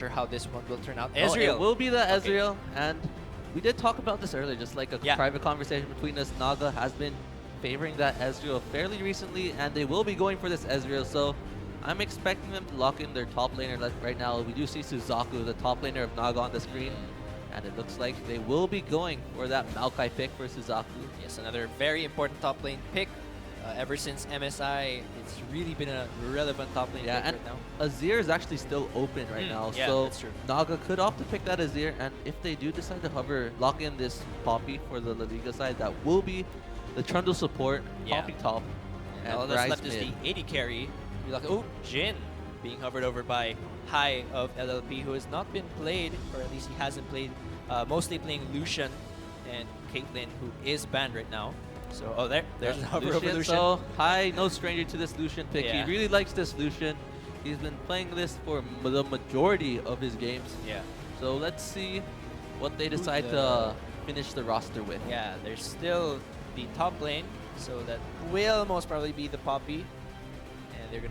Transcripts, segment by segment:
sure how this one will turn out. Oh, Ezreal. it will be the Ezreal, and we did talk about this earlier, just like a Yeah. private conversation between us. NAGA has been favoring that Ezreal fairly recently, and they will be going for this Ezreal, so I'm expecting them to lock in their top laner. Like right now, we do see Suzaku, the top laner of NAGA, on the screen, and it looks like they will be going for that Maokai pick for Suzaku. Yes, another very important top lane pick. Ever since MSI, it's really been a relevant top lane pick And right now. Azir is actually still open right now, yeah, so that's true. NAGA could opt to pick that Azir, and if they do decide to hover, lock in this Poppy for the La Liga side, that will be the Trundle support, Yeah. Poppy top, And all and that's Ryze left is mid. the AD carry. You're like, oh, Jhin being hovered over by Hai of LLP, who has not been played, or at least he hasn't played, mostly playing Lucian and Caitlyn, who is banned right now. So, oh, there's a hover over Lucian. So, Hai, no stranger to this Lucian pick. Yeah. He really likes this Lucian. He's been playing this for the majority of his games. Yeah. So let's see what they decide to finish the roster with. Yeah, there's still the top lane, so that will most probably be the Poppy, and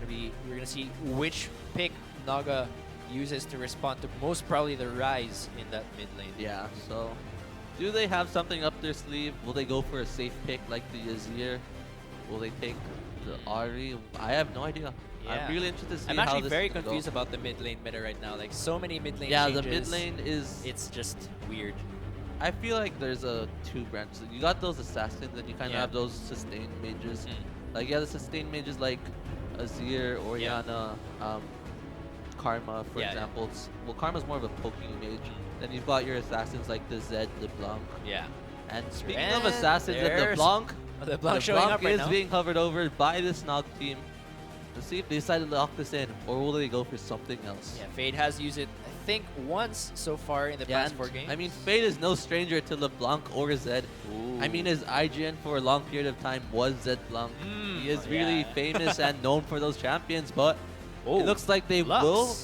we're gonna see which pick NAGA uses to respond to most probably the Rise in that mid lane. Yeah, so do they have something up their sleeve? Will they go for a safe pick like the Azir? Will they take the Ahri? I have no idea. Yeah. I'm really interested to see I'm how actually this very is gonna confused go. about the mid lane meta right now. Like so many mid lane Yeah, changes. the mid lane is... It's just weird. I feel like there's two branches. You got those assassins, and you kind of Yeah. have those sustained mages. Like, yeah, the sustained mages like Azir, Orianna, Karma, for Yeah, example. Well, Karma's more of a poking mage. Then you've got your assassins like the Zed, LeBlanc. Yeah. And speaking And of assassins, and there's LeBlanc, LeBlanc showing up right is now. being hovered over by this Nog team. Let's see if they decide to lock this in, or will they go for something else? Yeah, Fade has used it, I think, once so far in the past 4 games. I mean, Fade is no stranger to LeBlanc or Zed. I mean, his IGN for a long period of time was Zed Blanc. He is really famous and known for those champions, but it looks like they Lux. will.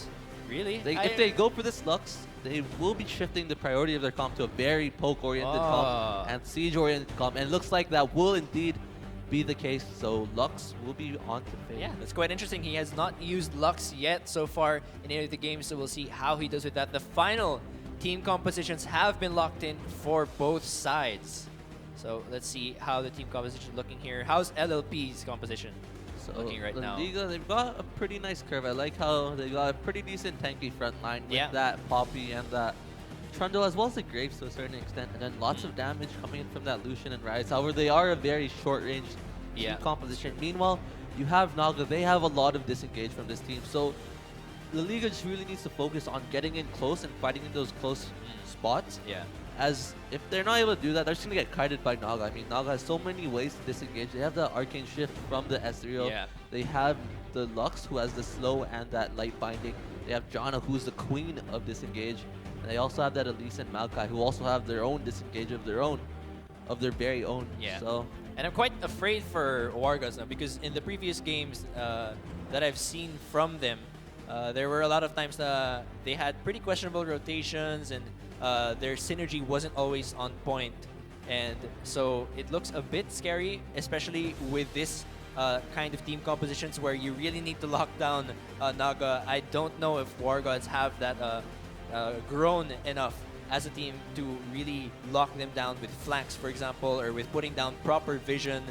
Really? If they go for this Lux, they will be shifting the priority of their comp to a very poke-oriented comp and siege-oriented comp, and it looks like that will indeed be the case. So Lux will be on to Fade. Yeah, that's quite interesting. He has not used Lux yet so far in any of the games, so we'll see how he does with that. The final team compositions have been locked in for both sides. So let's see how the team composition is looking here. How's LLP's composition looking right now? Liga, they've got a pretty nice curve. I like how they got a pretty decent tanky front line with that Poppy and that Trundle, as well as the Graves to a certain extent, and then lots of damage coming in from that Lucian and Ryze. However, they are a very short-range team composition. Meanwhile, you have NAGA. They have a lot of disengage from this team. So the Liga just really needs to focus on getting in close and fighting in those close spots. Yeah. As if they're not able to do that, they're just going to get kited by NAGA. I mean, NAGA has so many ways to disengage. They have the Arcane Shift from the Ezreal. Yeah. They have the Lux, who has the slow and that light binding. They have Janna, who's the queen of disengage. And they also have that Elise and Maokai, who also have their own disengage of their own, of their very own. Yeah. So, and I'm quite afraid for Wargas now, because in the previous games that I've seen from them, there were a lot of times they had pretty questionable rotations, and their synergy wasn't always on point. And so it looks a bit scary, especially with this kind of team compositions where you really need to lock down NAGA. I don't know if Wargods have that grown enough as a team to really lock them down with flanks, for example, or with putting down proper vision,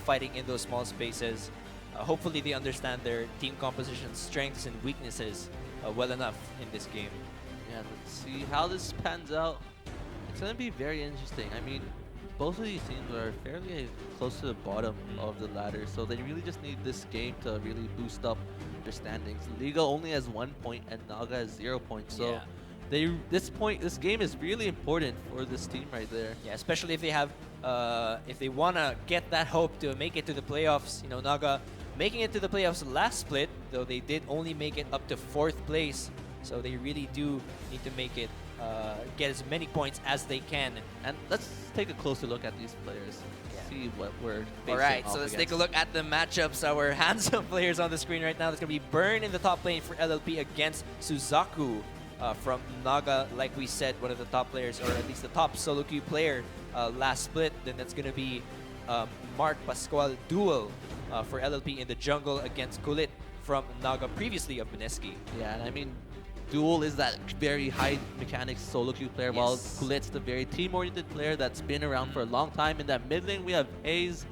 fighting in those small spaces. Hopefully they understand their team composition strengths and weaknesses well enough in this game. yeah, let's see how this pans out. It's going to be very interesting. I mean, both of these teams are fairly close to the bottom of the ladder, so they really just need this game to really boost up their standings. Liga only has 1 point and NAGA has 0 points, so this game is really important for this team right there. Yeah, especially if they have, if they want to get that hope to make it to the playoffs. NAGA making it to the playoffs last split, though they did only make it up to 4th place, so they really do need to make it, get as many points as they can. And let's take a closer look at these players. See what we're facing. All right, so let's take a look at the matchups. Our handsome players on the screen right now. There's going to be Burn in the top lane for LLP against Suzaku from NAGA. Like we said, one of the top players, or at least the top solo queue player last split. Then that's going to be Mark Pascual duel for LLP in the jungle against Kulit from NAGA, previously of Mineski. Yeah, and I mean, Duel is that very high mechanics solo queue player, while Yes. Kulit's the very team-oriented player that's been around for a long time. In that mid lane, we have Haze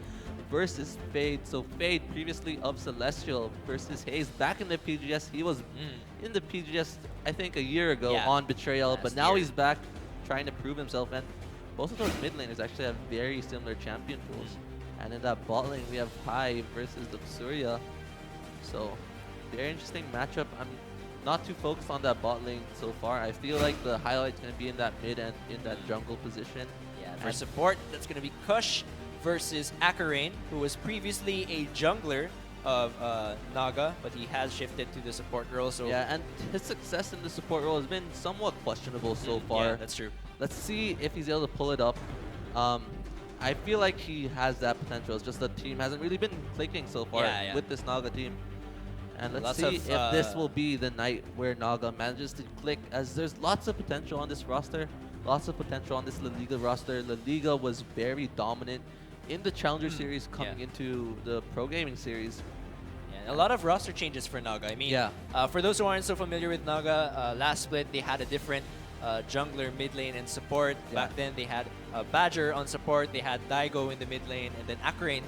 versus Fade. So Fade, previously of Celestial, versus Haze. Back in the PGS, he was in the PGS, I think, a year ago on Betrayal, but now he's back trying to prove himself. And both of those mid laners actually have very similar champion pools. And in that bot lane, we have Pai versus the Surya. So, very interesting matchup. I'm not too focused on that bot lane so far. I feel like the highlight's going to be in that mid and in that jungle position. Yeah, for support, that's going to be Kush versus Akarain, who was previously a jungler of NAGA, but he has shifted to the support role. So yeah, and his success in the support role has been somewhat questionable so far. Yeah, that's true. Let's see if he's able to pull it up. I feel like he has that potential. It's just the team hasn't really been clicking so far with this NAGA team. And let's see if this will be the night where NAGA manages to click, as there's lots of potential on this roster. Lots of potential on this La Liga roster. La Liga was very dominant in the Challenger Series coming into the Pro Gaming Series. Yeah, a lot of roster changes for NAGA. I mean, for those who aren't so familiar with NAGA, last split they had a different jungler, mid lane, and support. Back then they had Badger on support, they had Daigo in the mid lane, and then Akarain,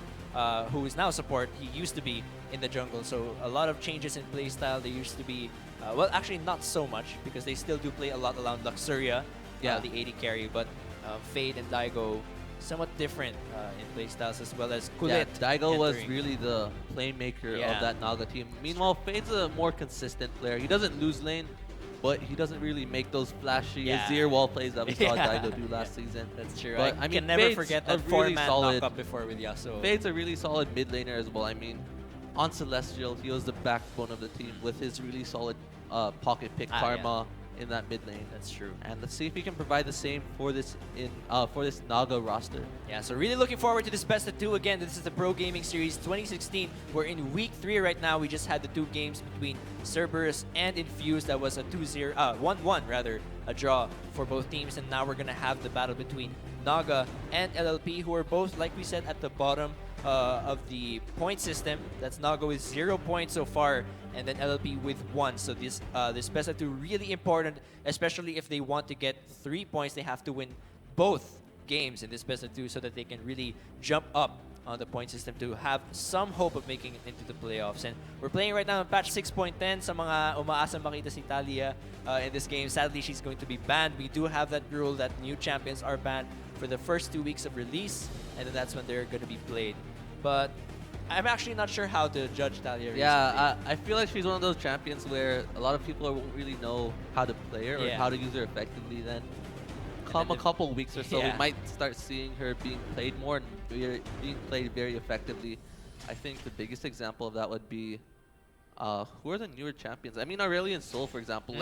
who is now support. He used to be in the jungle, so a lot of changes in playstyle. They used to be, well, actually not so much, because they still do play a lot around Luxuria, the AD carry, but Fade and Daigo somewhat different in playstyles, as well as Kulit. Daigo was really the playmaker of that NAGA team. Meanwhile, Fade's a more consistent player. He doesn't lose lane, but he doesn't really make those flashy Azir wall plays that we saw Daigo do last season. That's true. But, I can never Fade's forget that really four-man solid knock-up before with Yasuo. Fade's a really solid mid laner as well. I mean, on Celestial, he was the backbone of the team with his really solid pocket pick karma in that mid lane. That's true. And let's see if he can provide the same for this NAGA roster. Yeah, so really looking forward to this best of 2 again. This is the Pro Gaming Series 2016. We're in week 3 right now. We just had the 2 games between Cerberus and Infuse. That was a 1-1 rather, a draw for both teams. And now we're gonna have the battle between NAGA and LLP, who are both, like we said, at the bottom of the point system. That's NAGA with 0 points so far, and then LLP with 1. So this best of 2 really important, especially if they want to get 3 points. They have to win both games in this best of 2 so that they can really jump up on the point system to have some hope of making it into the playoffs. And we're playing right now in patch 6.10. Sa mga umaasang makita si Talia in this game, sadly she's going to be banned. We do have that rule that new champions are banned for the first 2 weeks of release, and then that's when they're going to be played. But I'm actually not sure how to judge Talia recently. I feel like she's one of those champions where a lot of people won't really know how to play her or how to use her effectively. Then come a couple weeks or so, we might start seeing her being played more and being played very effectively. I think the biggest example of that would be who are the newer champions? I mean, Aurelion Sol, for example.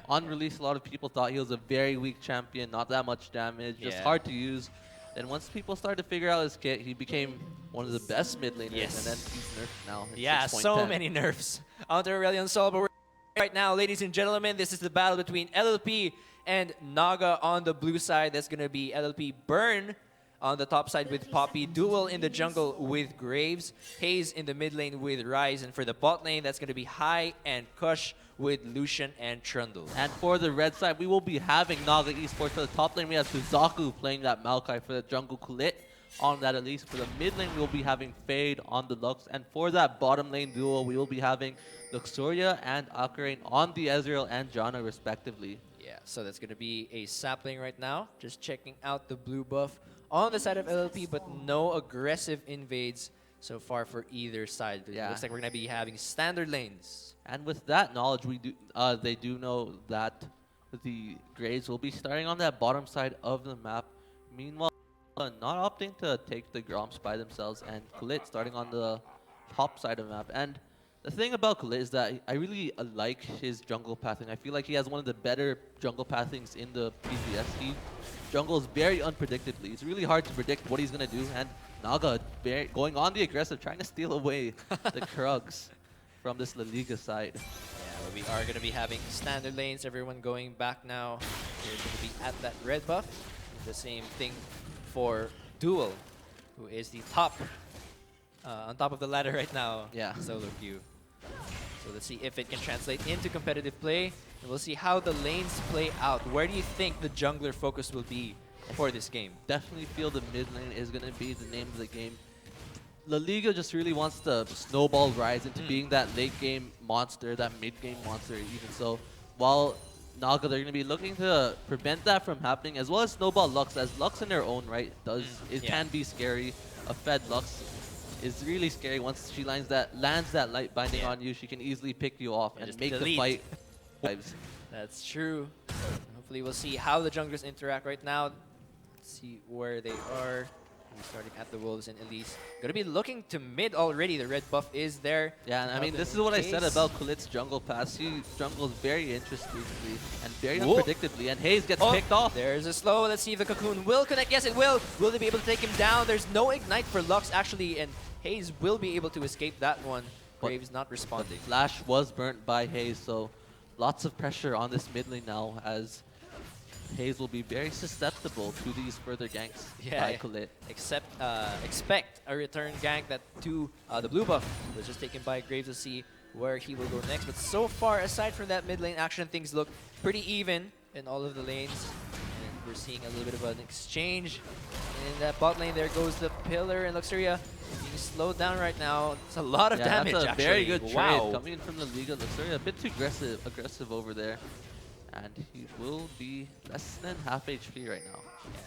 On release, a lot of people thought he was a very weak champion, not that much damage, just hard to use. Then once people started to figure out his kit, he became one of the best mid laners, and then he's nerfed now. Yeah, so many nerfs onto Aurelion Sol. But we're right now, ladies and gentlemen, this is the battle between LLP and NAGA on the blue side. That's going to be LLP Burn on the top side with Poppy, Duel in the jungle with Graves, Haze in the mid lane with Ryze, and for the bot lane, that's going to be Hai and Kush with Lucian and Trundle. And for the red side, we will be having NAGA Esports. For the top lane, we have Suzaku playing that Maokai. For the jungle, Kulit on that Elise. For the mid lane, we will be having Fade on the Lux. And for that bottom lane duo, we will be having Luxuria and Akarain on the Ezreal and Janna, respectively. Yeah, so that's going to be a sapling right now. Just checking out the blue buff on the side of LLP, but no aggressive invades so far for either side. It looks like we're going to be having standard lanes. And with that knowledge, they do know that the Graves will be starting on that bottom side of the map. Meanwhile, not opting to take the Groms by themselves, and Kulit starting on the top side of the map. And the thing about Kulit is that I really like his jungle pathing. I feel like he has one of the better jungle pathings in the PGS. He jungles very unpredictably. It's really hard to predict what he's going to do, and NAGA going on the aggressive, trying to steal away the Krugs from this La Liga side. Yeah, but we are going to be having standard lanes. Everyone going back now. We're going to be at that red buff. The same thing for Duel, who is the top, on top of the ladder right now. Yeah. Solo queue. So So let's see if it can translate into competitive play. And we'll see how the lanes play out. Where do you think the jungler focus will be for this game? Definitely feel the mid lane is going to be the name of the game. La Liga just really wants to snowball rise into being that late game monster, that mid game monster even. So while NAGA, they're going to be looking to prevent that from happening, as well as snowball Lux, as Lux in their own right can be scary. A fed Lux is really scary. Once she lands that light binding on you, she can easily pick you off and make the fight lives. That's true. Hopefully we'll see how the junglers interact right now. Let's see where they are. We're starting at the Wolves and Elise. Gonna be looking to mid already. The red buff is there. Yeah, and I mean, this is what I said about Kulit's jungle pass. He jungles very interestingly and very unpredictably, and Hayes gets picked off. There's a slow. Let's see if the cocoon will connect. Yes, it will. Will they be able to take him down? There's no ignite for Lux, actually, and Hayes will be able to escape that one. Graves not responding. Flash was burnt by Hayes, so lots of pressure on this mid lane now, as Hayes will be very susceptible to these further ganks by Kulit. Expect a return gank that to the blue buff was just taken by Graves to see where he will go next. But so far, aside from that mid lane action, things look pretty even in all of the lanes. And we're seeing a little bit of an exchange. In that bot lane, there goes the pillar, and Luxuria being slowed down right now. It's a lot of damage, that's a actually. very good trade coming in from the Liga. Luxuria a bit too aggressive over there. And he will be less than half HP right now. Yeah.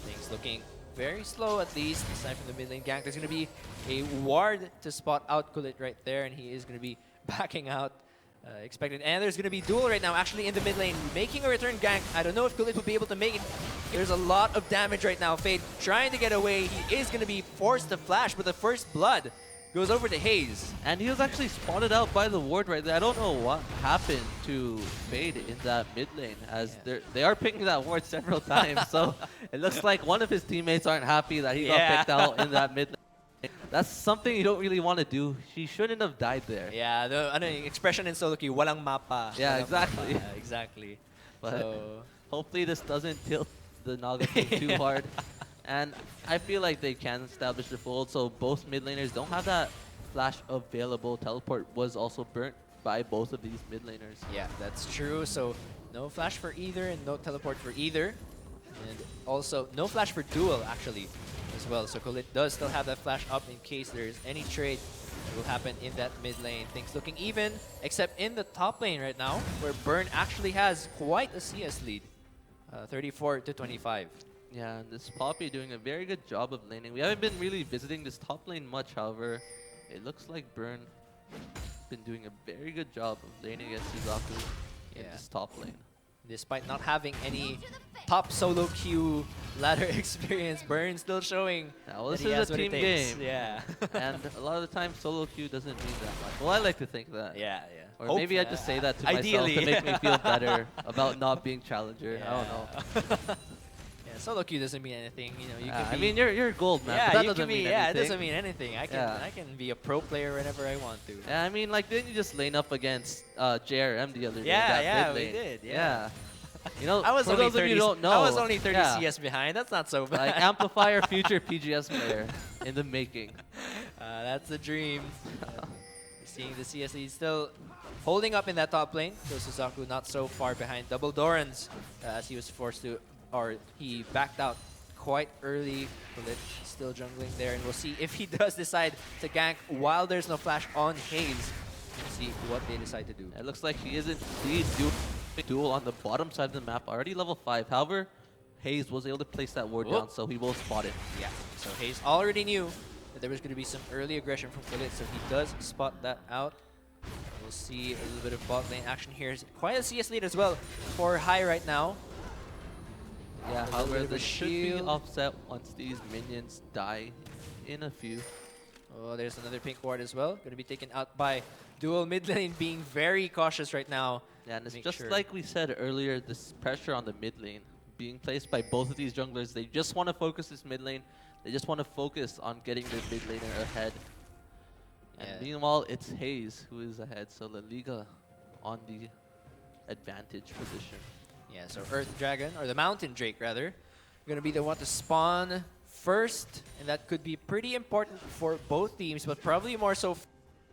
Things looking very slow, at least. Aside from the mid lane gank, there's going to be a ward to spot out Kulit right there, and he is going to be backing out. Expected. And there's going to be duel right now, actually, in the mid lane, making a return gank. I don't know if Kulit will be able to make it. There's a lot of damage right now. Fade trying to get away. He is going to be forced to flash, but the first blood goes over to Hayes. And he was actually spotted out by the ward right there. I don't know what happened to Fade in that mid lane, as they are picking that ward several times. So it looks like one of his teammates aren't happy that he got picked out in that mid lane. That's something you don't really want to do. He shouldn't have died there. Yeah, the expression in solo queue, walang mapa. Yeah, exactly. Exactly. But so hopefully this doesn't tilt the Naga team too hard. And I feel like they can establish the fold, so both mid laners don't have that flash available. Teleport was also burnt by both of these mid laners. Yeah, that's true. So no flash for either and no teleport for either. And also no flash for duel, actually, as well. So Kulit does still have that flash up in case there's any trade that will happen in that mid lane. Things looking even, except in the top lane right now, where Burn actually has quite a CS lead. 34 to 25. Yeah, and this Poppy doing a very good job of laning. We haven't been really visiting this top lane much, however, it looks like Burn been doing a very good job of laning against Suzaku in this top lane. Despite not having any top solo queue ladder experience, Burn still showing well, that this he is has a what team it takes. game. Yeah. And a lot of the time, solo queue doesn't mean that much. Well, I like to think that. Yeah. Or maybe I just say that to myself to make me feel better about not being challenger. I don't know. Yeah, solo queue doesn't mean anything. You know, you can be, I mean, you're gold, man. Yeah, but that you doesn't can be. mean Yeah, it anything. doesn't mean anything. I can be a pro player whenever I want to. Yeah, I mean, like, didn't you just lane up against JRM the other day? Yeah, mid we lane? did. Yeah. You know, I was for only those 30, of you who don't know, I was only 30 CS behind. That's not so bad. Like, amplify our future PGS player in the making. That's the dream. Seeing the CS lead still holding up in that top lane. So Suzaku not so far behind. Double Dorans as he was forced to, or he backed out quite early. Kulit still jungling there, and we'll see if he does decide to gank while there's no flash on Hayes. Let's see what they decide to do. It looks like he is indeed doing duel on the bottom side of the map, already level 5. However, Hayes was able to place that ward down, so he will spot it. Yeah, so Hayes already knew that there was going to be some early aggression from Kulit, so he does spot that out. We'll see a little bit of bot lane action here. Quite a CS lead as well for High right now. Yeah, however, this should be offset once these minions die in a few. Oh, there's another pink ward as well. Going to be taken out by dual mid lane, being very cautious right now. Yeah, and it's just like we said earlier, this pressure on the mid lane being placed by both of these junglers. They just want to focus this mid lane. They just want to focus on getting their mid laner ahead. And meanwhile, it's Hayes who is ahead, so La Liga on the advantage position. Yeah, so Earth Dragon, or the Mountain Drake rather, going to be the one to spawn first, and that could be pretty important for both teams, but probably more so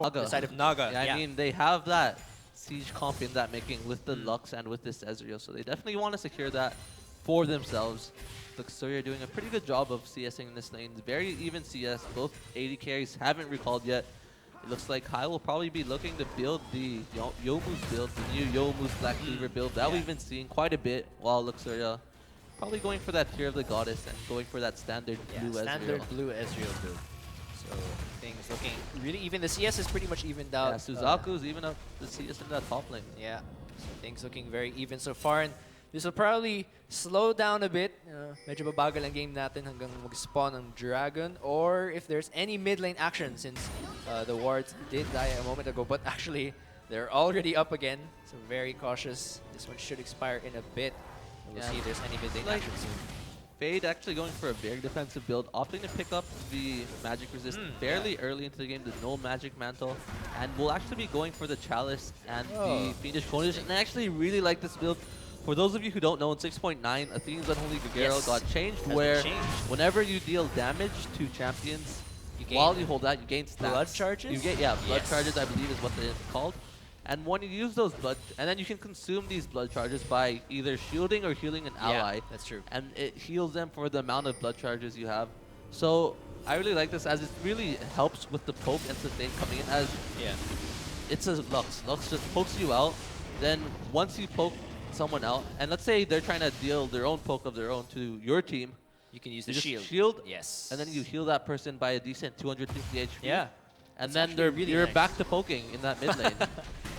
the side of NAGA. Yeah, I mean, they have that siege comp in that making with the Lux and with this Ezreal, so they definitely want to secure that for themselves. Luxuria doing a pretty good job of CSing in this lane. Very even CS. Both AD carries haven't recalled yet. It looks like Kai will probably be looking to build the Youmuu's build, the new Youmuu's Black Cleaver build that we've been seeing quite a bit, while Luxuria probably going for that Tear of the Goddess and going for that standard blue standard Ezreal. blue Ezreal build. So things looking really even. The CS is pretty much evened out. Yeah, Suzaku's even up the CS in that top lane. Yeah, so things looking very even so far. And this will probably slow down a bit. Medyo babagal ang game natin hanggang mag-spawn ng Dragon. Or if there's any mid lane action, since the wards did die a moment ago. But actually, they're already up again. So very cautious. This one should expire in a bit. We'll see if there's any mid lane action soon. Fade actually going for a very defensive build, opting to pick up the magic resist fairly early into the game, the no magic mantle, and will actually be going for the chalice and the fiendish Cornish. And I actually really like this build. For those of you who don't know, in 6.9, Athene's Unholy Gagero got changed, where whenever you deal damage to champions, while you hold that, you gain stats. Blood charges? You get, blood charges, I believe is what they're called. And when you use those blood, and then you can consume these blood charges by either shielding or healing an ally. Yeah, that's true. And it heals them for the amount of blood charges you have. So I really like this, as it really helps with the poke and sustain coming in, as it's a Lux. Lux just pokes you out. Then once you poke someone out, and let's say they're trying to deal their own poke of their own to your team, you can use the shield. And then you heal that person by a decent 250 HP. Yeah. And then you're back to poking in that mid lane.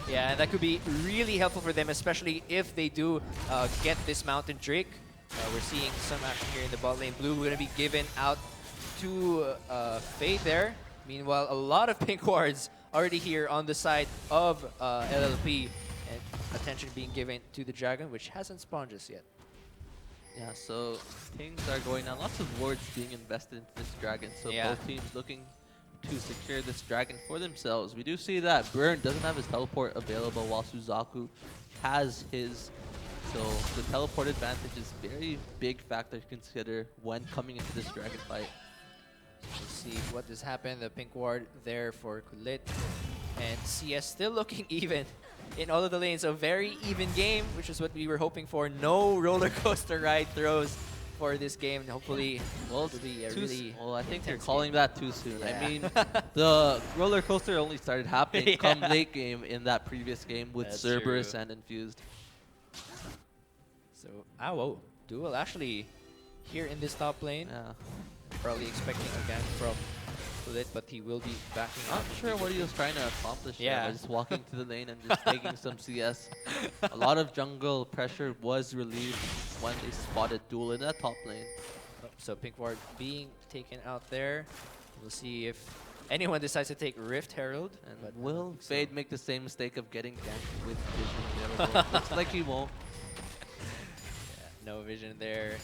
Yeah, and that could be really helpful for them, especially if they do get this Mountain Drake. We're seeing some action here in the bot lane. Blue going to be given out to Fade there. Meanwhile, a lot of pink wards already here on the side of LLP. And attention being given to the Dragon, which hasn't spawned just yet. Yeah, so things are going on. Lots of wards being invested into this Dragon. So both teams looking to secure this Dragon for themselves. We do see that Burn doesn't have his teleport available, while Suzaku has his. So the teleport advantage is a very big factor to consider when coming into this Dragon fight. Let's see what has happened. The pink ward there for Kulit. And CS still looking even in all of the lanes. A very even game, which is what we were hoping for. No roller coaster ride throws for this game. Hopefully, it'll be a really I think they're calling that too soon. Yeah. I mean, the roller coaster only started happening come late game in that previous game with Cerberus and Infused. So, whoa. Duel actually here in this top lane. Yeah. Probably expecting a gank from Kulit, but he will be backing up. Not sure what he was trying to accomplish by just walking to the lane and just taking some CS. A lot of jungle pressure was relieved when they spotted Duel in that top lane. So pink ward being taken out there. We'll see if anyone decides to take Rift Herald. And will Fade make the same mistake of getting ganked with vision available? Looks like he won't. No vision there.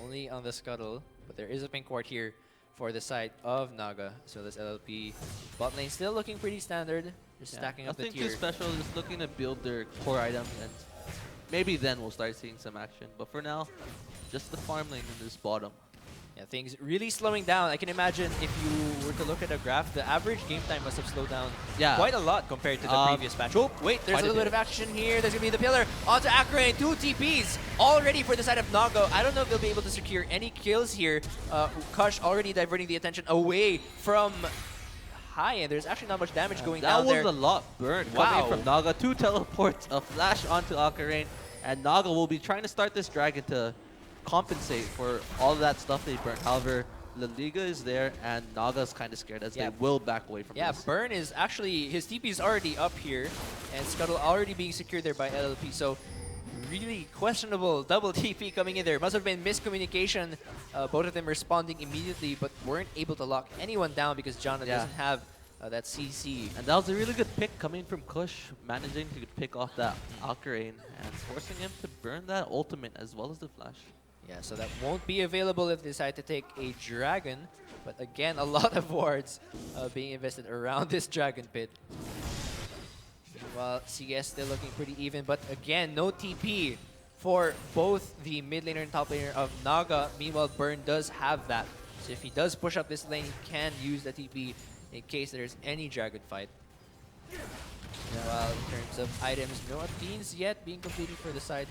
Only on the scuttle. But there is a pink ward here for the side of NAGA. So this LLP bot lane still looking pretty standard. Just stacking up the tier. Nothing too special, just looking to build their core items, and maybe then we'll start seeing some action. But for now, just the farm lane in this bottom. Yeah, things really slowing down. I can imagine if you were to look at a graph, the average game time must have slowed down quite a lot compared to the previous patch. Oh, wait, there's a little bit of action here. There's going to be the pillar onto Akrane. 2 TPs already for the side of NAGA. I don't know if they'll be able to secure any kills here. Kush already diverting the attention away from high, and there's actually not much damage going down there. That was a lot burned coming from NAGA. 2 teleports, a flash onto Akrane, and NAGA will be trying to start this Dragon to compensate for all of that stuff they burnt. However, La Liga is there, and Naga's kind of scared as they will back away from this. Yeah, Burn is actually, his TP is already up here, and Scuttle already being secured there by LLP. So really questionable double TP coming in there. Must have been miscommunication. Both of them responding immediately, but weren't able to lock anyone down because Jana doesn't have that CC. And that was a really good pick coming from Kush, managing to pick off that Akrane and forcing him to burn that ultimate as well as the flash. Yeah, so that won't be available if they decide to take a Dragon. But again, a lot of wards being invested around this Dragon pit. While CS still looking pretty even, but again, no TP for both the mid laner and top laner of NAGA. Meanwhile, Burn does have that. So if he does push up this lane, he can use the TP in case there's any Dragon fight. Well, in terms of items, no Athenes yet being completed for the side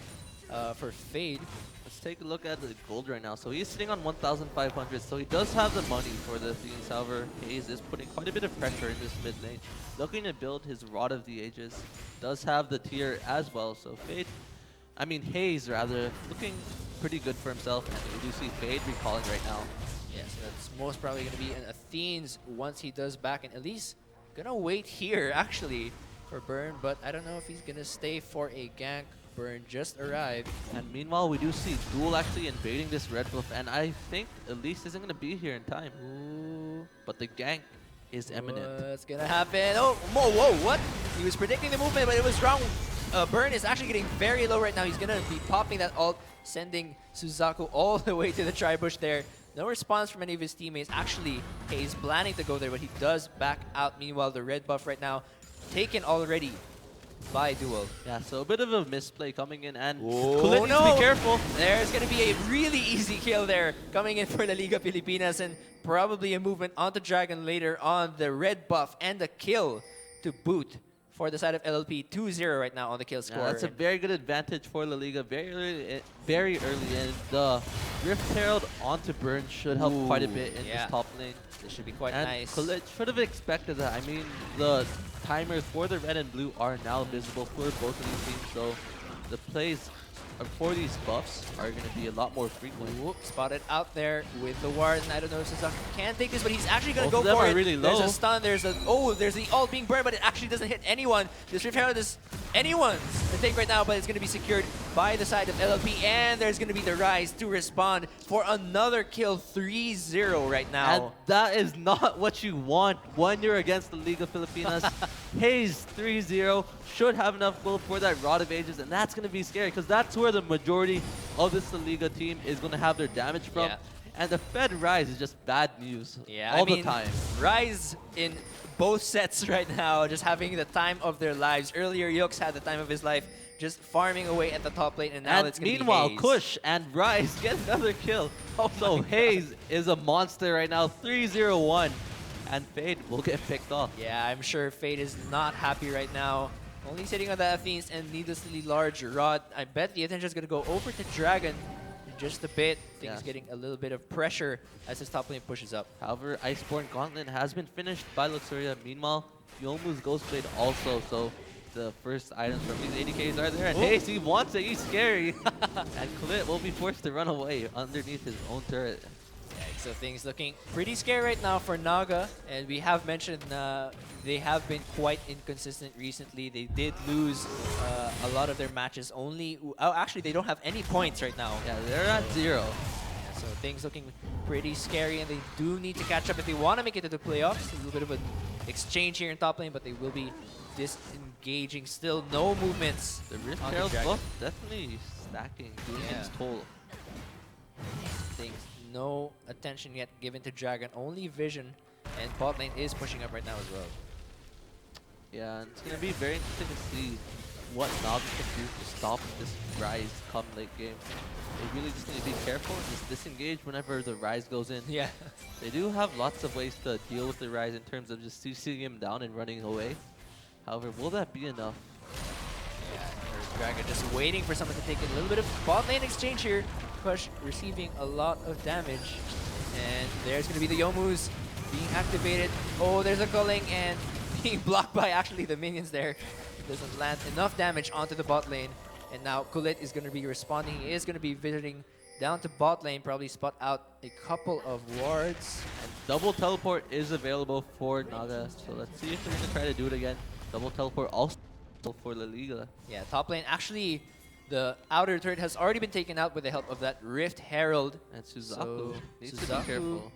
for Fade. Let's take a look at the gold right now. So he's sitting on 1,500, so he does have the money for the Athenes. However, Hayes is putting quite a bit of pressure in this mid lane. Looking to build his Rod of the Ages. Does have the tier as well, so Hayes rather, looking pretty good for himself. And we do see Fade recalling right now. Yeah, so that's most probably going to be an Athenes once he does back, and at least gonna wait here actually for Burn, but I don't know if he's gonna stay for a gank. Burn just arrived. And meanwhile, we do see Duel actually invading this red buff, and I think Elise isn't gonna be here in time. Ooh. But the gank is imminent. What's gonna happen? Oh, whoa, what? He was predicting the movement, but it was wrong. Burn is actually getting very low right now. He's gonna be popping that ult, sending Suzaku all the way to the tri-bush there. No response from any of his teammates. Actually, he's planning to go there, but he does back out. Meanwhile, the red buff right now taken already by Duel. Yeah, so a bit of a misplay coming in, and Oh, needs to be careful. There's going to be a really easy kill there coming in for the Liga Pilipinas, and probably a movement onto Dragon later on the red buff and the kill to boot for the side of LLP. 2-0 right now on the kill score. Yeah, that's a very good advantage for La Liga very early in. The Rift Herald onto Burn should help quite a bit in this top lane. This should be quite and nice. Colette should have expected that. I mean, the timers for the red and blue are now visible for both of these teams, so the plays for these buffs are going to be a lot more frequent. Ooh, spotted out there with the ward, and I don't know if Suzaku can take this, but he's actually going to Both go of them for are it. really low. There's a stun, there's the ult being burned, but it actually doesn't hit anyone. This Rift Herald is anyone's to take right now, but it's going to be secured by the side of LLP, and there's going to be the Rise to respond for another kill. 3-0 right now. And that is not what you want when you're against the Liga Filipinas. Hayes 3-0 should have enough gold for that Rod of Ages, and that's going to be scary because that's where the majority of this La Liga team is going to have their damage from. Yeah. And the Fed Rise is just bad news Yeah, all the time. Rise in both sets right now, just having the time of their lives. Earlier, Yux had the time of his life, just farming away at the top lane, and now it's going to be meanwhile, Hayes. Kush and Rise get another kill. So Hayes is a monster right now, 3-0-1, and Fade will get picked off. Yeah, I'm sure Fade is not happy right now. Only sitting on the Athenes and needlessly large Rod. I bet the attention is going to go over to Dragon in just a bit. Things getting a little bit of pressure as his top lane pushes up. However, Iceborne Gauntlet has been finished by Luxuria. Meanwhile, Yomu's Ghostblade also, so the first items from these ADKs are there. And Hayes, he wants it, he's scary. And Klit will be forced to run away underneath his own turret. Yeah, so things looking pretty scary right now for NAGA. And we have mentioned they have been quite inconsistent recently. They did lose a lot of their matches only. Oh, actually, they don't have any points right now. Yeah, they're at 0. Yeah, so things looking pretty scary, and they do need to catch up if they want to make it to the playoffs. A little bit of an exchange here in top lane, but they will be disengaging. Still no movements. The Rift Herald's buff definitely stacking, doing its toll. Things, no attention yet given to Dragon. Only vision, and bot lane is pushing up right now as well. Yeah, and it's going to be very interesting to see what Naga can do to stop this Rise come late game. They really just need to be careful and just disengage whenever the Rise goes in. Yeah. They do have lots of ways to deal with the Rise in terms of just CCing him down and running away. However, will that be enough? Yeah, Dragon just waiting for someone to take a little bit of bot lane exchange here. Push receiving a lot of damage. And there's going to be the Yomus being activated. Oh, there's a culling and being blocked by actually the minions there. Doesn't land enough damage onto the bot lane. And now Colette is going to be responding. He is going to be visiting down to bot lane, probably spot out a couple of wards. And double teleport is available for Naga, so let's see if they're going to try to do it again. Double teleport also for La Liga. Yeah, top lane. Actually, the outer turret has already been taken out with the help of that Rift Herald. And Suzaku So needs to be careful.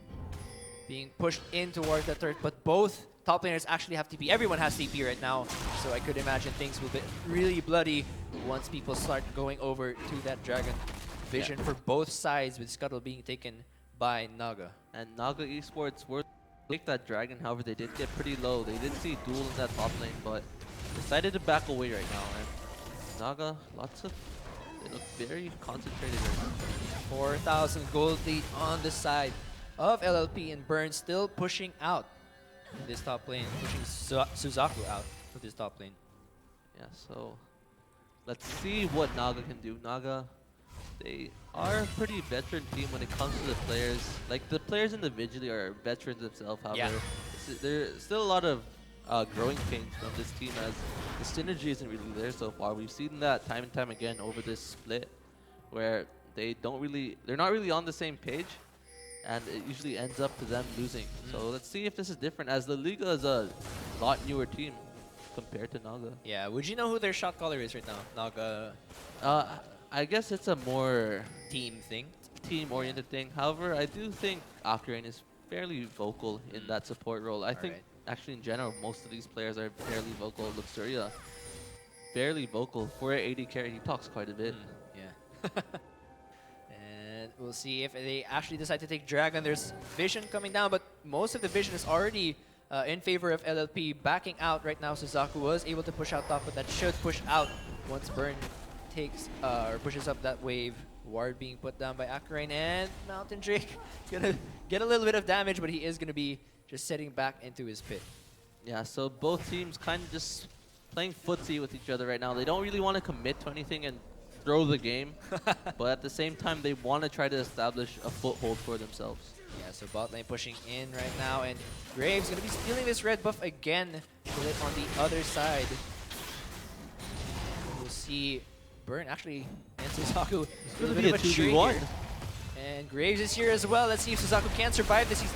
Being pushed in towards that turret, but both top laners actually have TP. Everyone has TP right now, so I could imagine things will be really bloody once people start going over to that Dragon. Vision for both sides, with Scuttle being taken by Naga. And Naga Esports were take that Dragon, however they did get pretty low. They did see Duel in that top lane, but decided to back away right now. And Naga, they look very concentrated right now. 4,000 gold lead on the side of LLP, and Burn still pushing out in this top lane, pushing Suzaku out. with his top lane. Yeah, so let's see what Naga can do. Naga, they are a pretty veteran team when it comes to the players. Like, the players individually are veterans themselves, however. Yeah. There's still a lot of growing pains from this team as the synergy isn't really there so far. We've seen that time and time again over this split where they're not really on the same page, and it usually ends up to them losing. So let's see if this is different, as the Liga is a lot newer team compared to Naga. Yeah, would you know who their shot caller is right now? Naga I guess it's a more team thing. team-oriented thing. However, I do think Octane is fairly vocal in that support role. I think actually in general most of these players are fairly vocal. Luxuria, fairly vocal for an AD carry. He talks quite a bit. Yeah. And we'll see if they actually decide to take Dragon. There's vision coming down, but most of the vision is already in favor of LLP. Backing out right now, Suzaku was able to push out top, but that should push out once Burn takes or pushes up that wave. Ward being put down by Akarain, and Mountain Drake is gonna get a little bit of damage, but he is gonna be just setting back into his pit. Yeah, so both teams kind of just playing footsie with each other right now. They don't really want to commit to anything and throw the game, but at the same time, they want to try to establish a foothold for themselves. Yeah, so bot lane pushing in right now, and Graves gonna be stealing this red buff again. Bullet on the other side. We'll see Burn actually, and Suzaku. It's going to be a 2v1. And Graves is here as well. Let's see if Suzaku can survive this. He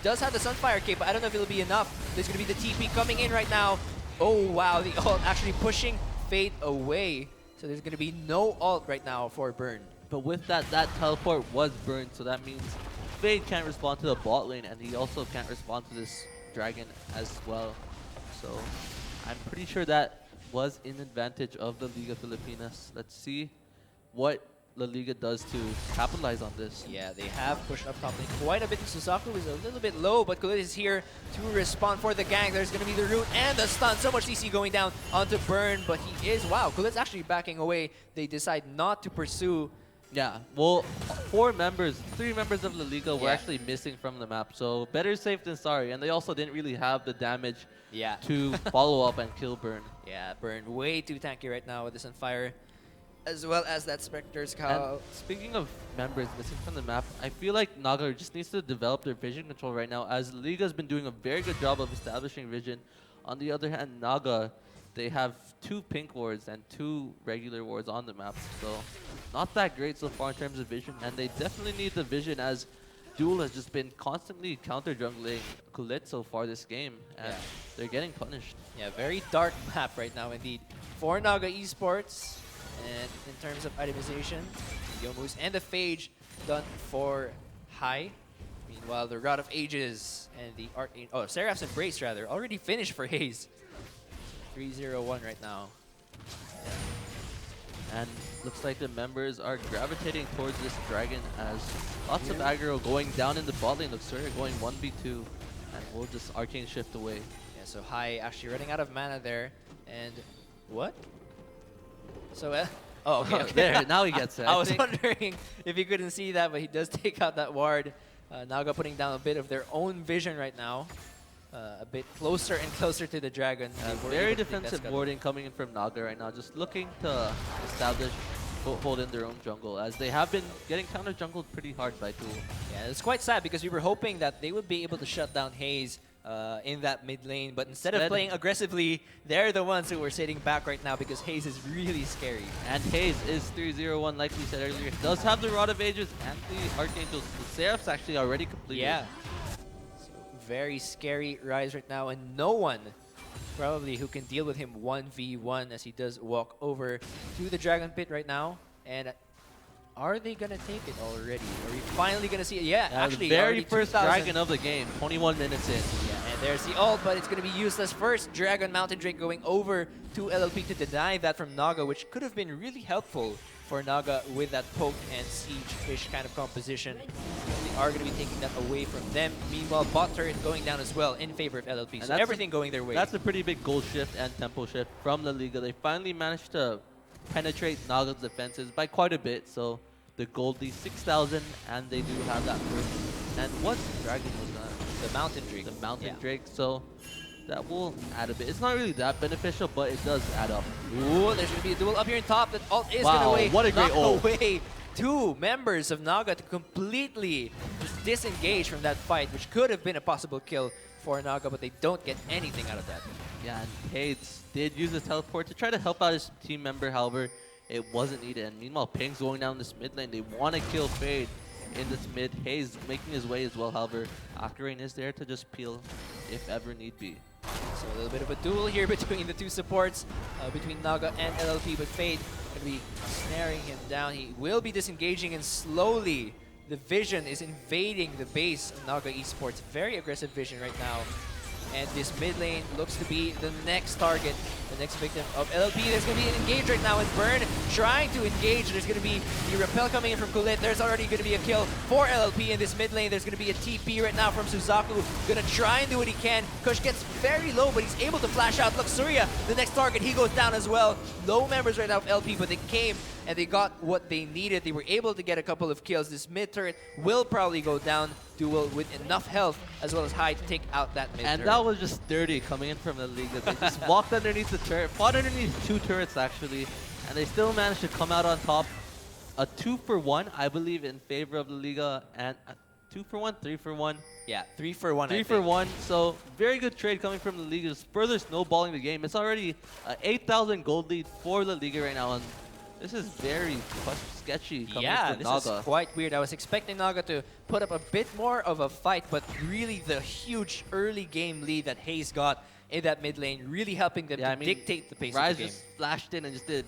does have the Sunfire cape, but I don't know if it'll be enough. There's going to be the TP coming in right now. Oh, wow. The ult actually pushing Fate away. So there's going to be no ult right now for Burn. But with that teleport was burned, so that means Fade can't respond to the bot lane, and he also can't respond to this Dragon as well. So I'm pretty sure that was in advantage of the Liga Filipinas. Let's see what La Liga does to capitalize on this. Yeah, they have pushed up top lane quite a bit. Suzaku is a little bit low, but Kulit is here to respond for the gang. There's going to be the root and the stun. So much CC going down onto Burn, but he is, wow, Kulit's actually backing away. They decide not to pursue. Yeah, well, three members of La Liga were actually missing from the map, so better safe than sorry. And they also didn't really have the damage to follow up and kill Burn. Yeah, Burn way too tanky right now with this on fire, as well as that Spectre's Cow. Speaking of members missing from the map, I feel like Naga just needs to develop their vision control right now, as La Liga has been doing a very good job of establishing vision. On the other hand, Naga, they have 2 pink wards and 2 regular wards on the map, so not that great so far in terms of vision, and they definitely need the vision, as Duel has just been constantly counter-jungling Kulit so far this game, and they're getting punished. Yeah, very dark map right now indeed for Naga Esports. And in terms of itemization, Yomu's and the Phage done for High. Meanwhile, the Rod of Ages and the Seraph's Embrace rather, already finished for Haze. 3-0-1 right now. And looks like the members are gravitating towards this Dragon, as lots of aggro going down in the bot lane. Luxuria going 1v2, and we'll just Arcane Shift away. Yeah, so High actually running out of mana there. And what? So, oh, okay. There, now he gets it. I was wondering if you couldn't see that, but he does take out that ward. Naga putting down a bit of their own vision right now. A bit closer and closer to the Dragon. Very defensive warding coming in from Naga right now, just looking to establish foothold in their own jungle, as they have been getting counter-jungled pretty hard by Duel. Yeah, it's quite sad because we were hoping that they would be able to shut down Haze in that mid lane, but instead of playing aggressively, they're the ones who are sitting back right now because Haze is really scary. And Haze is 3-0-1, like we said earlier. He does have the Rod of Ages and the Archangels. The Seraph's actually already completed. Yeah. Very scary Rise right now, and no one probably who can deal with him 1v1 as he does walk over to the Dragon Pit right now. And are they gonna take it already? Are we finally gonna see it? Yeah, actually, the very first Dragon of the game, 21 minutes in. Yeah, and there's the ult, but it's gonna be useless. First Dragon Mountain Drake going over to LLP to deny that from Naga, which could have been really helpful for Naga with that poke and siege-ish kind of composition. They are going to be taking that away from them. Meanwhile, bot turret going down as well in favor of LLP. And so everything going their way. That's a pretty big goal shift and tempo shift from La Liga. They finally managed to penetrate Naga's defenses by quite a bit. So the Goldie 6,000, and they do have that first. And what dragon was that? The Mountain Drake. The Mountain Drake. So that will add a bit. It's not really that beneficial, but it does add up. Ooh, there's going to be a duel up here in top. That ult is Wow, going to what a great knock ult. away two members of NAGA to completely just disengage from that fight, which could have been a possible kill for NAGA, but they don't get anything out of that. Yeah, and Hades did use his teleport to try to help out his team member. However, it wasn't needed. And meanwhile, Ping's going down this mid lane. They want to kill Fade in this mid. Hayes making his way as well. However, Octarine is there to just peel if ever need be. So a little bit of a duel here between the two supports, between NAGA and LLP, but Fade going to be snaring him down. He will be disengaging, and slowly the Vision is invading the base of NAGA Esports. Very aggressive Vision right now. And this mid lane looks to be the next target, the next victim of LLP. There's going to be an engage right now, and Burn trying to engage. There's going to be the repel coming in from Kulit. There's already going to be a kill for LLP in this mid lane. There's going to be a TP right now from Suzaku. Going to try and do what he can. Kush gets very low, but he's able to flash out. Look, Surya, the next target, he goes down as well. Low members right now of LP, but they came and they got what they needed. They were able to get a couple of kills. This mid turret will probably go down. Duel with enough health as well as high to take out that mid And turret. that was just dirty coming in from the Liga. They just walked underneath the turret, fought underneath two turrets actually, and they still managed to come out on top. A 2-for-1, I believe, in favor of the Liga, and a 2-for-1, 3-for-1. Yeah, 3-for-1. 3-for-1. So very good trade coming from the Liga, just further snowballing the game. It's already 8,000 gold lead for the Liga right now, and this is very sketchy coming from this NAGA. is quite weird. I was expecting NAGA to put up a bit more of a fight, but really the huge early game lead that Hayes got in that mid lane really helping them to dictate the pace Rise of the game. just flashed in and just did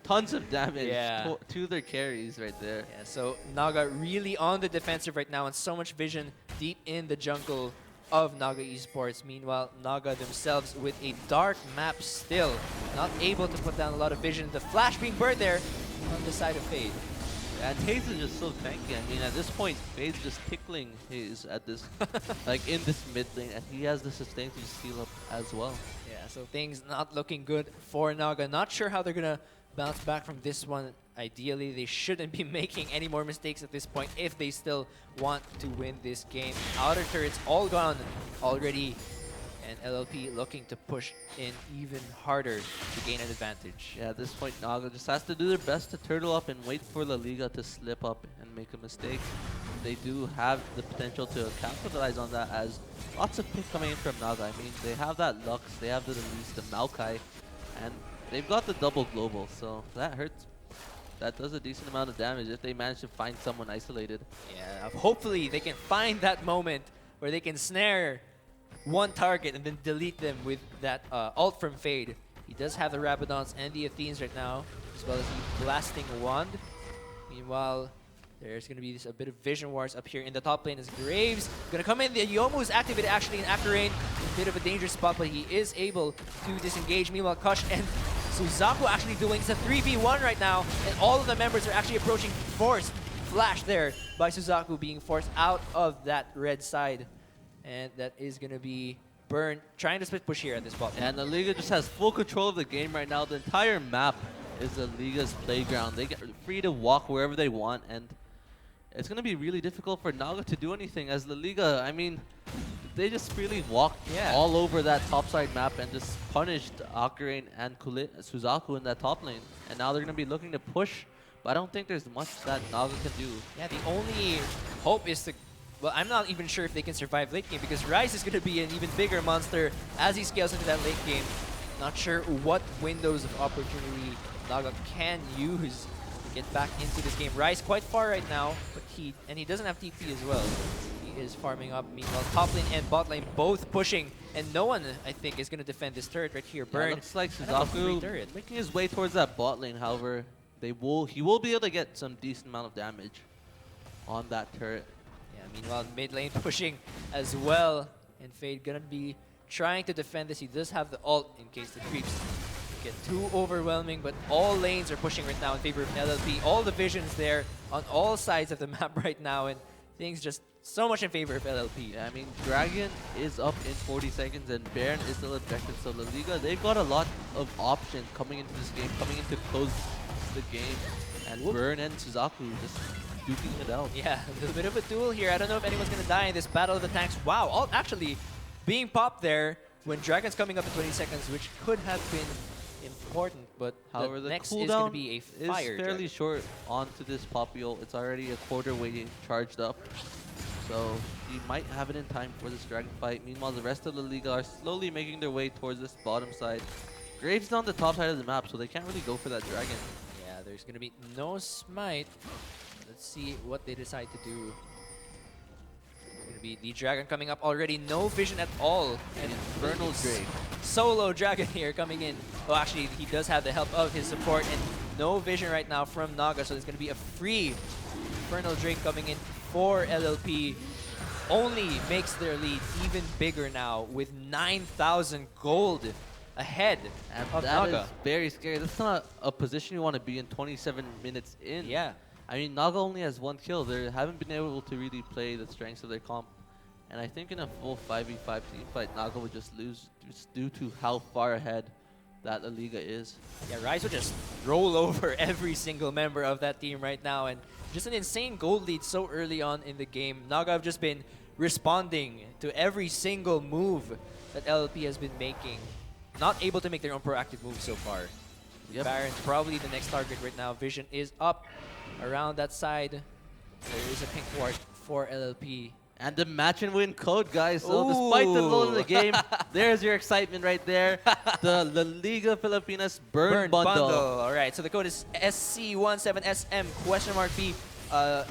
tons of damage Yeah. to their carries right there. Yeah, so NAGA really on the defensive right now, and so much vision deep in the jungle of NAGA Esports. Meanwhile, NAGA themselves with a dark map still, not able to put down a lot of vision. The flash being burned there on the side of Fade. And Hayes is just so tanky. I mean, at this point, Fade's just tickling Hayes at this, like in this mid lane, and he has the sustain to just heal up as well. Yeah, so things not looking good for NAGA. Not sure how they're gonna bounce back from this one. Ideally, they shouldn't be making any more mistakes at this point if they still want to win this game. Outer turrets all gone already, and LLP looking to push in even harder to gain an advantage. Yeah, at this point, NAGA just has to do their best to turtle up and wait for La Liga to slip up and make a mistake. They do have the potential to capitalize on that, as lots of pick coming in from NAGA. I mean, they have that Lux, they have the release, the Maokai, and they've got the double global, so that hurts. That does a decent amount of damage if they manage to find someone isolated. Yeah, hopefully they can find that moment where they can snare one target and then delete them with that ult from Fade. He does have the Rabadons and the Athenes right now, as well as the Blasting Wand. Meanwhile, there's going to be a bit of Vision Wars up here in the top lane as Graves going to come in. The Yomu is activated actually in Octarine. A bit of a dangerous spot, but he is able to disengage. Meanwhile, Kush and Suzaku actually doing it's a 3v1 right now, and all of the members are actually approaching. Forced flash there by Suzaku, being forced out of that red side. And that is going to be Burn trying to split push here at this spot. And the Liga just has full control of the game right now. The entire map is the Liga's playground. They get free to walk wherever they want, and it's going to be really difficult for NAGA to do anything, as La Liga, I mean, they just freely walked all over that topside map and just punished Octarine and Suzaku in that top lane. And now they're going to be looking to push, but I don't think there's much that NAGA can do. Yeah, the only hope is to... Well, I'm not even sure if they can survive late game, because Rice is going to be an even bigger monster as he scales into that late game. Not sure what windows of opportunity NAGA can use to get back into this game. Rice quite far right now, but he doesn't have TP as well. He is farming up. Meanwhile, top lane and bot lane both pushing, and no one, I think, is going to defend this turret right here. Burn. Yeah, looks like Suzaku making his way towards that bot lane. However, he will be able to get some decent amount of damage on that turret. Yeah, meanwhile, mid lane pushing as well, and Fade gonna be trying to defend this. He does have the ult in case the creeps get too overwhelming, but all lanes are pushing right now in favor of LLP. All the visions there on all sides of the map right now, and things just so much in favor of LLP. Yeah, I mean, Dragon is up in 40 seconds, and Baron is still objective. So La Liga, they've got a lot of options coming into this game, coming into close the game, and Burn and Suzaku just duking it out. Yeah, a little bit of a duel here. I don't know if anyone's going to die in this Battle of the Tanks. Wow, all actually being popped there when Dragon's coming up in 20 seconds, which could have been important, but However, the next is going to cooldown be a is fire fairly Dragon. short onto this Poppy ult. It's already a quarter waiting charged up. So he might have it in time for this Dragon fight. Meanwhile, the rest of the Liga are slowly making their way towards this bottom side. Graves is on the top side of the map, so they can't really go for that Dragon. Yeah, there's going to be no smite. Let's see what they decide to do. It's going to be the Dragon coming up already. No vision at all. And Infernal Drake. Solo Dragon here coming in. Well, actually, he does have the help of his support. And no vision right now from NAGA. So there's going to be a free Infernal Drake coming in for LLP. Only makes their lead even bigger now with 9,000 gold ahead And of that NAGA. is very scary. That's not a position you want to be in 27 minutes in. Yeah. I mean, NAGA only has 1 kill. They haven't been able to really play the strengths of their comp. And I think in a full 5v5 team fight, NAGA would just lose just due to how far ahead that La Liga is. Yeah, Rise would just roll over every single member of that team right now. And just an insane gold lead so early on in the game. NAGA have just been responding to every single move that LLP has been making. Not able to make their own proactive moves so far. Yep. Baron's probably the next target right now. Vision is up around that side. There is a pink ward for LLP. And the match and win code, guys. So despite the low in the game, there's your excitement right there. The La Liga Filipinas Burn Bundle. All right, so the code is SC17SM !B. I'm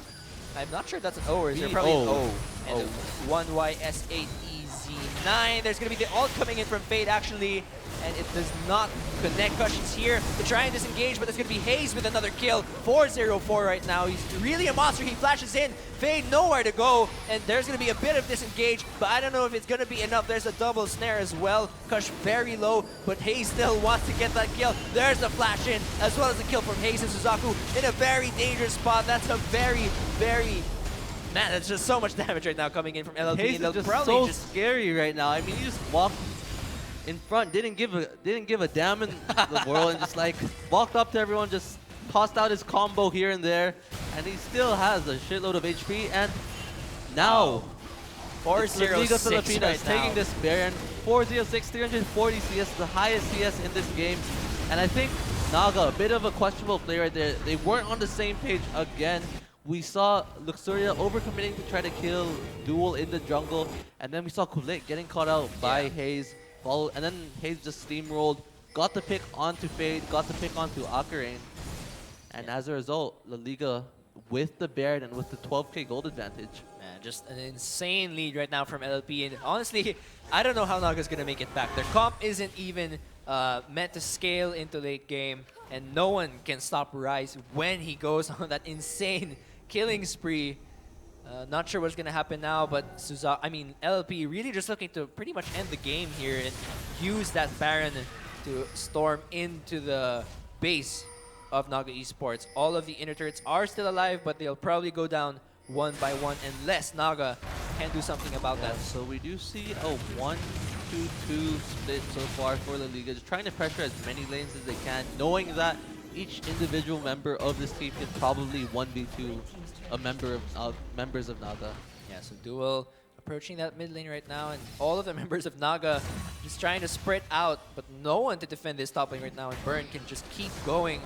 not sure if that's an O or is there probably an O. And 1Y8EZ9. There's going to be the ult coming in from Fade actually. And it does not connect. Cushions here to try and disengage, but there's going to be Hayes with another kill. 4-0-4 right now. He's really a monster. He flashes in. Fade nowhere to go. And there's going to be a bit of disengage, but I don't know if it's going to be enough. There's a double snare as well. Kush very low, but Hayes still wants to get that kill. There's the flash in, as well as the kill from Hayes and Suzaku in a very dangerous spot. That's a very, very... Man, that's just so much damage right now coming in from LLP. Hayes is just so scary right now. I mean, he just walked in front, didn't give a damn in the world, and just like walked up to everyone, just tossed out his combo here and there, and he still has a shitload of HP. And now, 406 Filipinas right taking now. this Baron. 406, 340 CS, the highest CS in this game. And I think NAGA, a bit of a questionable play right there. They weren't on the same page again. We saw Luxuria overcommitting to try to kill Duel in the jungle, and then we saw Kulik getting caught out by Hayes. And then Hayes just steamrolled, got the pick onto Fade, got the pick onto Akarane. And as a result, La Liga with the Baron and with the 12k gold advantage. Man, just an insane lead right now from LLP. And honestly, I don't know how Naga's going to make it back. Their comp isn't even meant to scale into late game. And no one can stop Rise when he goes on that insane killing spree. Not sure what's going to happen now, but LLP really just looking to pretty much end the game here and use that Baron to storm into the base of NAGA Esports. All of the inner turrets are still alive, but they'll probably go down one by one unless NAGA can do something about that. So we do see a 1-2-2 split so far for La Liga, just trying to pressure as many lanes as they can, knowing that each individual member of this team can probably 1v2 a members of NAGA. Yeah, so Duel approaching that mid lane right now, and all of the members of NAGA just trying to spread out, but no one to defend this top lane right now, and Burn can just keep going.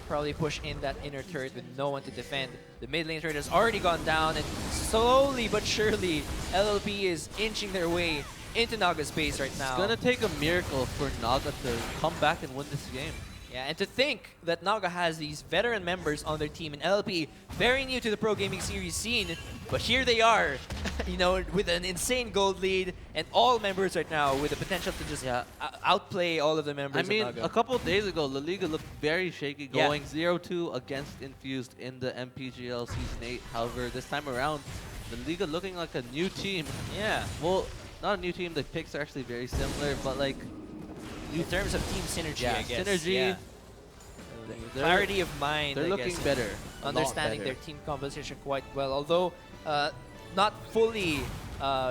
Probably push in that inner turret with no one to defend. The mid lane turret has already gone down, and slowly but surely, LLP is inching their way into NAGA's base right now. It's gonna take a miracle for NAGA to come back and win this game. Yeah, and to think that NAGA has these veteran members on their team, and LLP very new to the pro gaming series scene, but here they are, you know, with an insane gold lead, and all members right now with the potential to just outplay all of the members I mean, of NAGA. a couple of days ago, La Liga looked very shaky, going 0-2 against Infused in the MPGL Season 8. However, this time around, La Liga looking like a new team. Yeah. Well, not a new team, the picks are actually very similar, but like, In terms of team synergy, I guess. Synergy. Yeah. Clarity of mind, They're I looking guess. better. Understanding their team composition quite well. Although, not fully,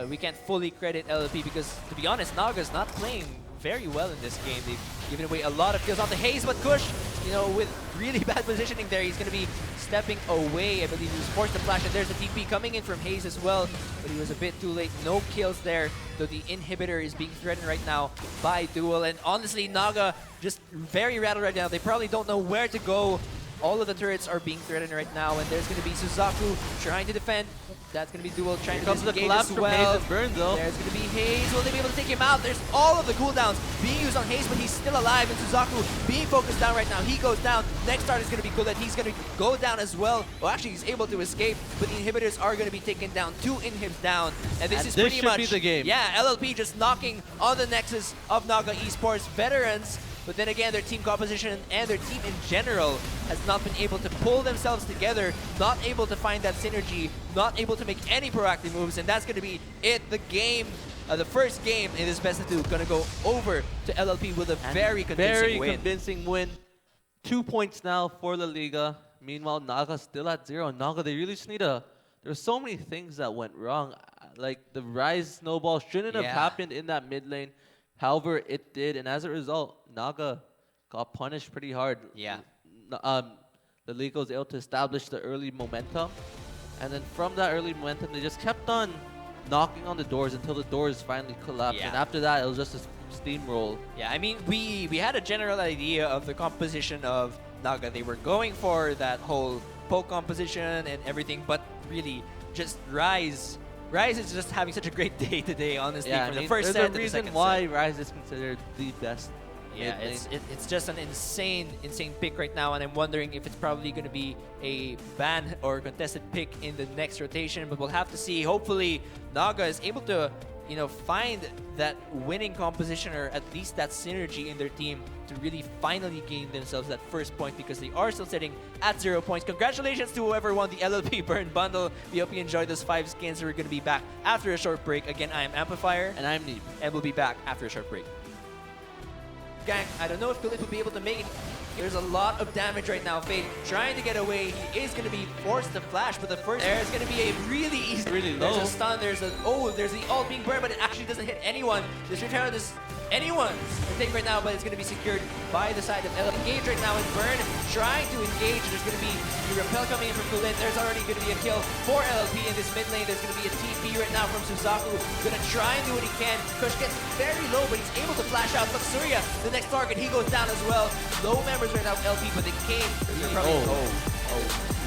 we can't fully credit LLP because, to be honest, NAGA's not playing very well in this game. They've given away a lot of kills onto Hayes, but Kush you know, with really bad positioning there. He's going to be stepping away. I believe he was forced to flash, and there's a TP coming in from Hayes as well, but he was a bit too late. No kills there, though the inhibitor is being threatened right now by Duel. And honestly, NAGA just very rattled right now. They probably don't know where to go. All of the turrets are being threatened right now, and there's going to be Suzaku trying to defend. That's going to be Duel trying to disengage as well. Burn, though. There's going to be Hayes. Will they be able to take him out? There's all of the cooldowns being used on Hayes, but he's still alive. And Suzaku being focused down right now. He goes down. Next start is going to be Colette. He's going to go down as well. Well, actually, he's able to escape, but the inhibitors are going to be taken down. 2 inhibs down. And this is pretty much be the game. Yeah, LLP just knocking on the nexus of NAGA Esports veterans. But then again, their team composition and their team in general has not been able to pull themselves together, not able to find that synergy, not able to make any proactive moves, and that's going to be it. The game, the first game in this best of 2, going to go over to LLP with a very convincing win. 2 points now for La Liga. Meanwhile, NAGA still at 0. NAGA, they really just need a... There's so many things that went wrong. Like, the Rise snowball shouldn't have happened in that mid lane. However, it did, and as a result, NAGA got punished pretty hard. Yeah. The Liga was able to establish the early momentum, and then from that early momentum, they just kept on knocking on the doors until the doors finally collapsed. And after that, it was just a steamroll. Yeah, I mean, we had a general idea of the composition of NAGA. They were going for that whole poke composition and everything, but really, just Rise is just having such a great day today, honestly. Yeah, from the first set to the second reason why set. Rise is considered the best. Yeah, it's just an insane pick right now, and I'm wondering if it's probably going to be a ban or contested pick in the next rotation, but we'll have to see. Hopefully, NAGA is able to, you know, find that winning composition or at least that synergy in their team to really finally gain themselves that first point, because they are still sitting at 0 points. Congratulations to whoever won the LLP Burn Bundle. We hope you enjoyed those 5 skins. We're going to be back after a short break. Again, I am Amplifier. And I'm Neep. And we'll be back after a short break. Gang, I don't know if Philip will be able to make it. There's a lot of damage right now. Fade trying to get away. He is going to be forced to flash, but the first there is going to be a really easy. Really low. There's a stun. There's the ult being burned, but it actually doesn't hit anyone. This return is anyone's take right now, but it's going to be secured by the side of LLP. Engage right now, and Burn trying to engage. There's going to be the repel coming in from Kulit. There's already going to be a kill for LLP in this mid lane. There's going to be a TP right now from Suzaku. Going to try and do what he can. Kush gets very low, but he's able to flash out. But Surya, the next target, he goes down as well. Low members right now of LP, but they came. They're probably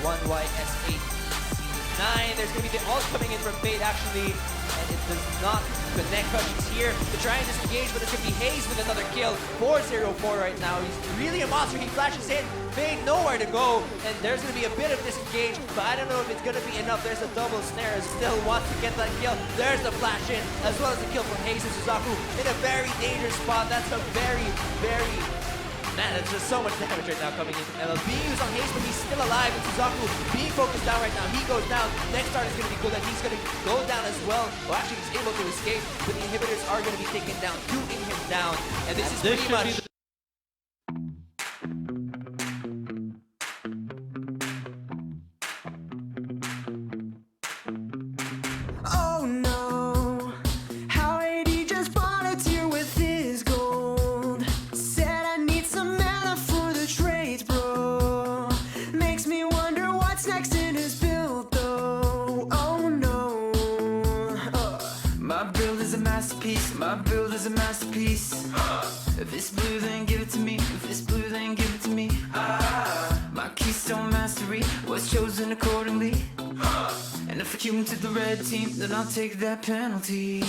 1YS8C9. There's going to be the ult coming in from Fade actually, and it does not connect. Kush here to try and disengage, but it's going to be Hayes with another kill. 4-0-4 right now. He's really a monster. He flashes in. Fade nowhere to go, and there's going to be a bit of disengage, but I don't know if it's going to be enough. There's a double snare. Still wants to get that kill. There's the flash in, as well as the kill from Hayes and Suzaku in a very dangerous spot. That's a very man, there's just so much damage right now coming in from LLP. Being used on Hayes, but he's still alive. And Suzaku being focused down right now. He goes down. Next start is going to be good, and he's going to go down as well. Well, actually, he's able to escape, but the inhibitors are going to be taken down. 2 inhibs down, and this is pretty much... My build is a masterpiece. If it's blue, then give it to me. If it's blue, then give it to me. My keystone mastery was chosen accordingly. And if I cue into the red team, then I'll take that penalty.